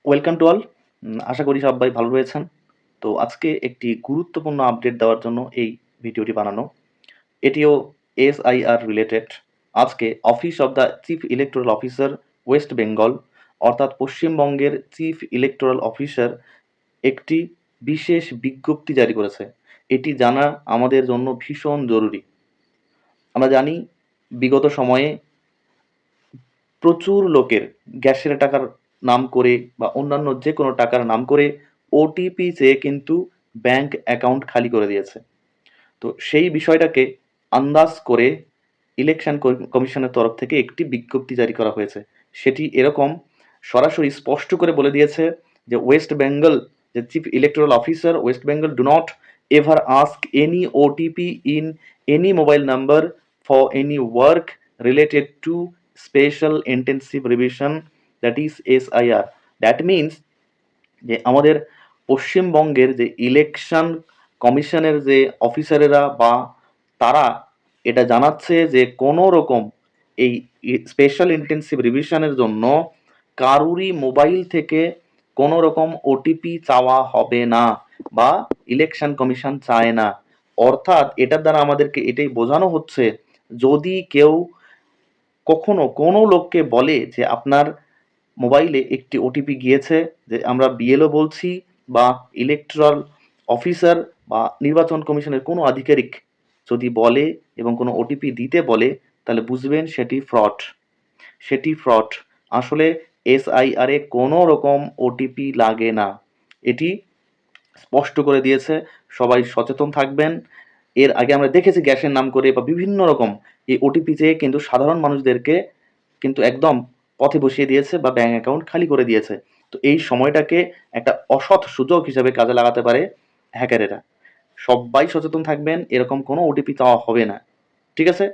Welcome to all. আশা করি সবাই ভালো রয়েছেন। তো আজকে একটি গুরুত্বপূর্ণ আপডেট দেওয়ার জন্য এই ভিডিওটি বানানো। এটিও এসআইআর রিলেটেড। আজকে office of the chief electoral officer West Bengal অর্থাৎ পশ্চিমবঙ্গের চিফ ইলেকটোরাল অফিসার একটি বিশেষ বিজ্ঞপ্তি জারি করেছে। এটি জানা আমাদের জন্য ভীষণ জরুরি। আমরা জানি বিগত সময়ে প্রচুর লোকের গ্যাসের টাকার নাম করে বা অন্যান্য যে কোনো টাকার নাম করে ওটিপি চেয়ে কিন্তু ব্যাংক অ্যাকাউন্ট খালি করে দিয়েছে। তো সেই বিষয়টাকে আন্দাজ করে ইলেকশন কমিশনের তরফ থেকে একটি বিজ্ঞপ্তি জারি করা হয়েছে। সেটি এরকম সরাসরি স্পষ্ট করে বলে দিয়েছে যে ওয়েস্ট বেঙ্গল যে chief electoral officer West Bengal do not ever ask any OTP in any mobile number for any work related to special intensive revision, that is SIR. That means যে আমাদের পশ্চিমবঙ্গের যে ইলেকশন কমিশনের যে অফিসারেরা বা তারা এটা জানাচ্ছে যে কোনো রকম এই স্পেশাল ইন্টেন্সিভ রিভিশনের জন্য কারুরই মোবাইল থেকে কোনো রকম ওটিপি চাওয়া হবে না বা ইলেকশন কমিশন চায় না। অর্থাৎ এটার দ্বারা আমাদেরকে এটাই বোঝানো হচ্ছে, যদি কেউ কখনো কোনো লোককে বলে যে আপনার মোবাইলে একটি ওটিপি গিয়েছে, যে আমরা বিএলও বলছি বা ইলেকট্রাল অফিসার বা নির্বাচন কমিশনের কোনো আধিকারিক যদি বলে এবং কোনো ওটিপি দিতে বলে, তাহলে বুঝবেন সেটি ফ্রড। আসলে এসআইআরে কোনো রকম ওটিপি লাগে না, এটি স্পষ্ট করে দিয়েছে। সবাই সচেতন থাকবেন। এর আগে আমরা দেখেছি গ্যাসের নাম করে বা বিভিন্ন রকম এই ওটিপি চেয়ে কিন্তু সাধারণ মানুষদেরকে কিন্তু একদম পথে বসিয়ে দিয়েছে বা ব্যাংক অ্যাকাউন্ট খালি করে দিয়েছে। তো এই সময়টাকে একটা অসৎ সুযোগ হিসেবে কাজে লাগাতে পারে হ্যাকারেরা। সবাই সচেতন থাকবেন, এরকম কোনো ওটিপি চাওয়া হবে না। ঠিক আছে?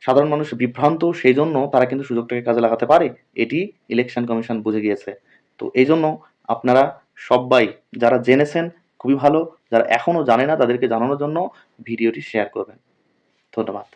সাধারণ মানুষ বিভ্রান্ত, সেই জন্য তারা কিন্তু সুযোগটাকে কাজে লাগাতে পারে। এটি ইলেকশন কমিশন বুঝে গিয়েছে। তো এই জন্য আপনারা সবাই যারা জেনেছেন খুবই ভালো, যারা এখনো জানে না তাদেরকে জানানোর জন্য ভিডিওটি শেয়ার করবেন। ধন্যবাদ।